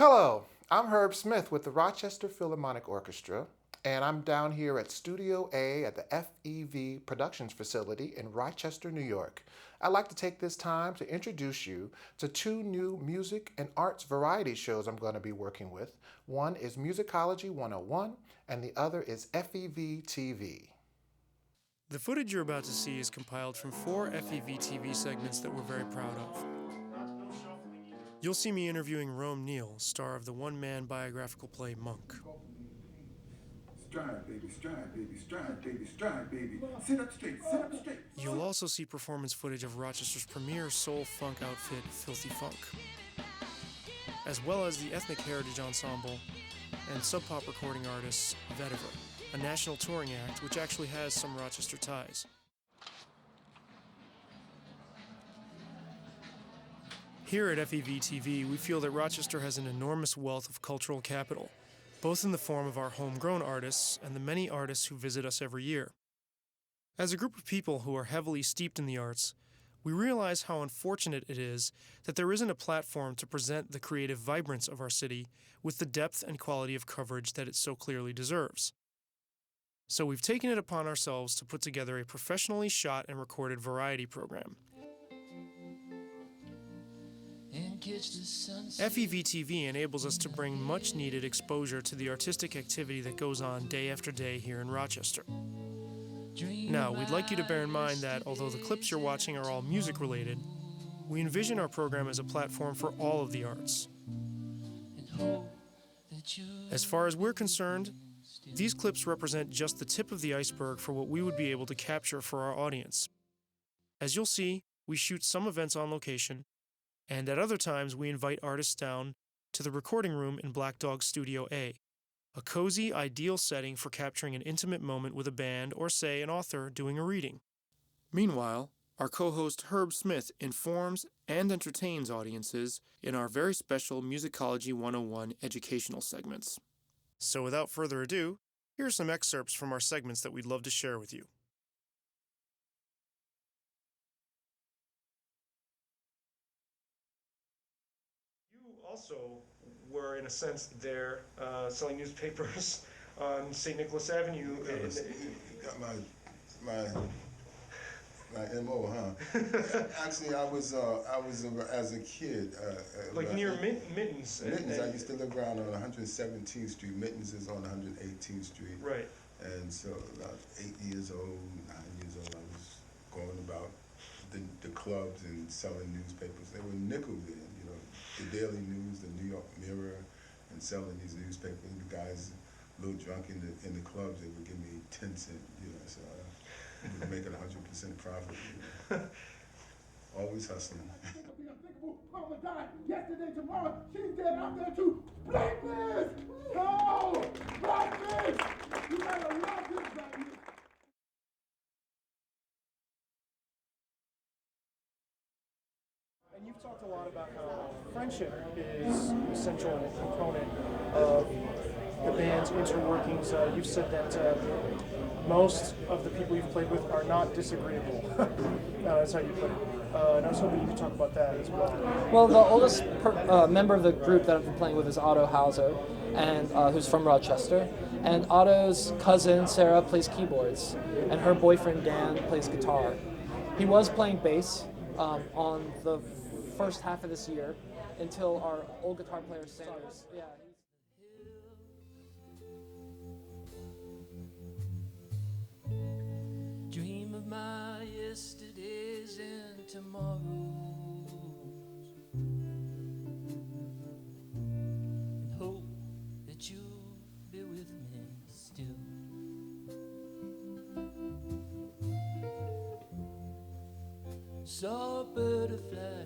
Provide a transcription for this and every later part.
Hello, I'm Herb Smith with the Rochester Philharmonic Orchestra, and I'm down here at Studio A at the FEV Productions Facility in Rochester, New York. I'd like to take this time to introduce you to two new music and arts variety shows I'm going to be working with. One is Musicology 101, and the other is FEV TV. The footage you're about to see is compiled from 4 FEV TV segments that we're very proud of. You'll see me interviewing Rome Neal, star of the one-man biographical play Monk. Stride, baby, stride, baby, stride, baby, stride, baby. Sit up straight, sit up straight. You'll also see performance footage of Rochester's premier soul-funk outfit, Filthy Funk, as well as the Ethnic Heritage Ensemble and sub-pop recording artists Vetiver, a national touring act which actually has some Rochester ties. Here at FEV TV, we feel that Rochester has an enormous wealth of cultural capital, both in the form of our homegrown artists and the many artists who visit us every year. As a group of people who are heavily steeped in the arts, we realize how unfortunate it is that there isn't a platform to present the creative vibrance of our city with the depth and quality of coverage that it so clearly deserves. So we've taken it upon ourselves to put together a professionally shot and recorded variety program. FEV TV enables us to bring much-needed exposure to the artistic activity that goes on day after day here in Rochester. Now, we'd like you to bear in mind that, although the clips you're watching are all music-related, we envision our program as a platform for all of the arts. As far as we're concerned, these clips represent just the tip of the iceberg for what we would be able to capture for our audience. As you'll see, we shoot some events on location, and at other times we invite artists down to the recording room in Black Dog Studio A, a cozy, ideal setting for capturing an intimate moment with a band or, say, an author doing a reading. Meanwhile, our co-host Herb Smith informs and entertains audiences in our very special Musicology 101 educational segments. So without further ado, here are some excerpts from our segments that we'd love to share with you. Also were, in a sense, there selling newspapers on St. Nicholas Avenue. Got my MO, huh? Actually, I was as a kid. Like near Mittens. Mittens. I used to live around on 117th Street. Mittens is on 118th Street. Right. And so, about 8 years old, 9 years old, I was going about the clubs and selling newspapers. They were nickel then, you know. The Daily News, the New York Mirror, and selling these newspapers. The guys, a little drunk in the clubs, they would give me 10 cents, you know, so I was making 100% profit. You know. Always hustling. Mama died yesterday, tomorrow, she's dead out there too. Blacklist! No! Blacklist! You gotta love this blacklist. And you've talked a lot about how friendship is an essential component of the band's interworkings. You've said that most of the people you've played with are not disagreeable. That's how you put it. And I was hoping you could talk about that as well. Well, the oldest member of the group that I've been playing with is Otto Hauser, and who's from Rochester. And Otto's cousin, Sarah, plays keyboards, and her boyfriend, Dan, plays guitar. He was playing bass on the first half of this year until our old guitar player, Sanders. Yeah. Dream of my yesterdays and tomorrows, and hope that you'll be with me still. Saw a butterfly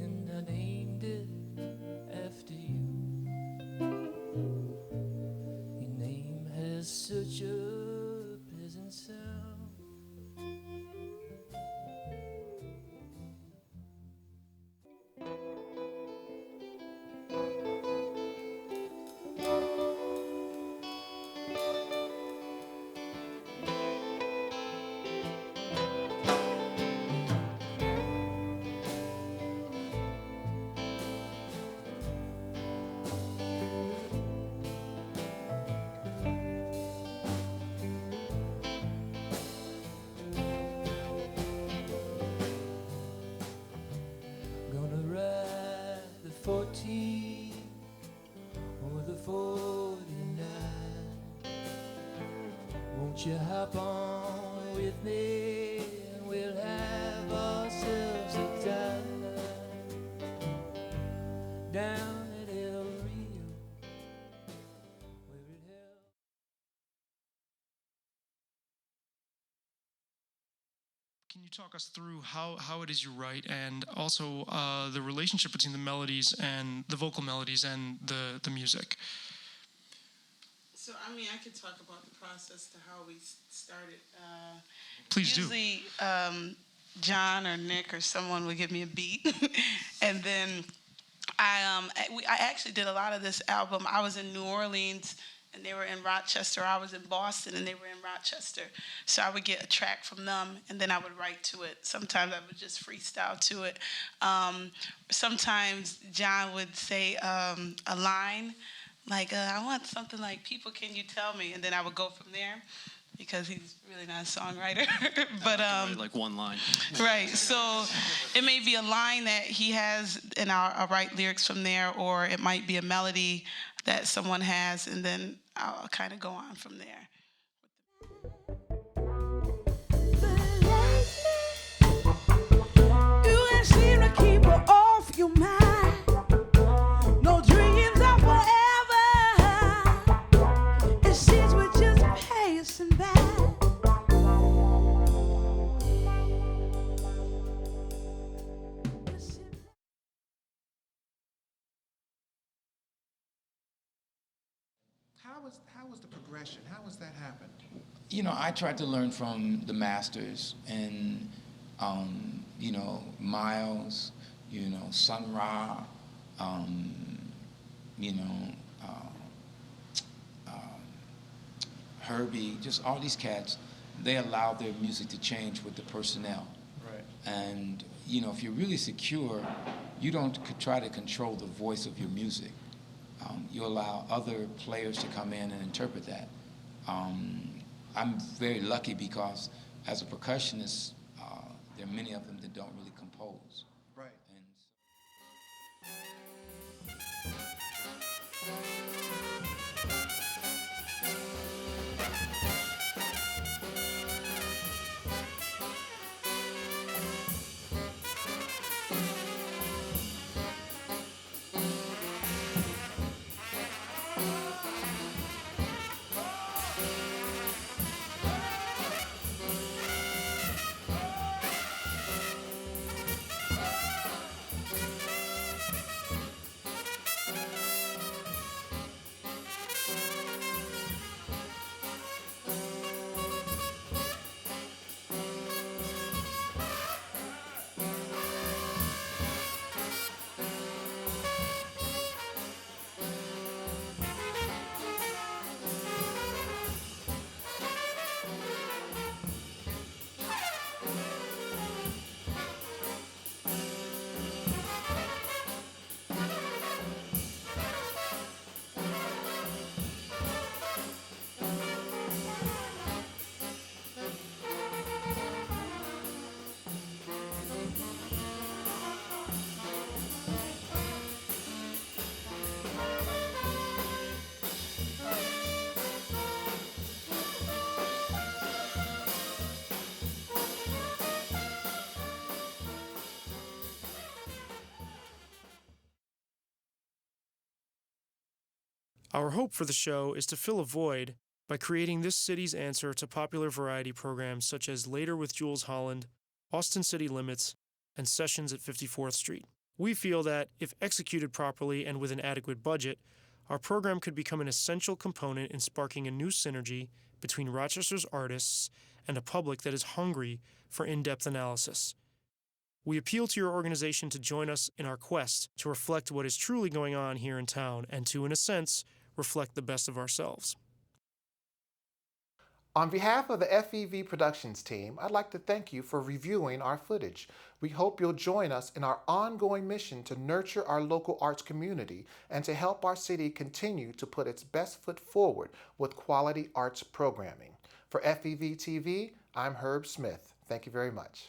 and I named it after you. Your name has such a pleasant sound. 14 or the 49. Won't you hop on with me and we'll have ourselves a time down at El Rio where it held. Can you talk us through how it is you write, and also the relationship between the melodies and the vocal melodies and the music? So, I mean, I could talk about the process to how we started. Please do. Usually, John or Nick or someone would give me a beat, and then I actually did a lot of this album. I was in New Orleans, and they were in Rochester. I was in Boston, and they were in Rochester. So I would get a track from them, and then I would write to it. Sometimes I would just freestyle to it. Sometimes John would say a line, like, I want something like, people, can you tell me? And then I would go from there, because he's really not a songwriter. But like one line. right, so it may be a line that he has, and I'll write lyrics from there, or it might be a melody that someone has, and then I'll kind of go on from there. You ain't seem to keep her off your mind. No dreams are forever. It seems we're just passing by. How was the progression? How was that happened? You know, I tried to learn from the masters, and you know, Miles, you know, Sun Ra, you know, Herbie, just all these cats. They allow their music to change with the personnel. Right. And you know, if you're really secure, you don't try to control the voice of your music. You allow other players to come in and interpret that. I'm very lucky because as a percussionist, there are many of them that don't really compose. Right. And Our hope for the show is to fill a void by creating this city's answer to popular variety programs such as Later with Jules Holland, Austin City Limits, and Sessions at 54th Street. We feel that, if executed properly and with an adequate budget, our program could become an essential component in sparking a new synergy between Rochester's artists and a public that is hungry for in-depth analysis. We appeal to your organization to join us in our quest to reflect what is truly going on here in town and to, in a sense, reflect the best of ourselves. On behalf of the FEV Productions team, I'd like to thank you for reviewing our footage. We hope you'll join us in our ongoing mission to nurture our local arts community and to help our city continue to put its best foot forward with quality arts programming. For FEV TV, I'm Herb Smith. Thank you very much.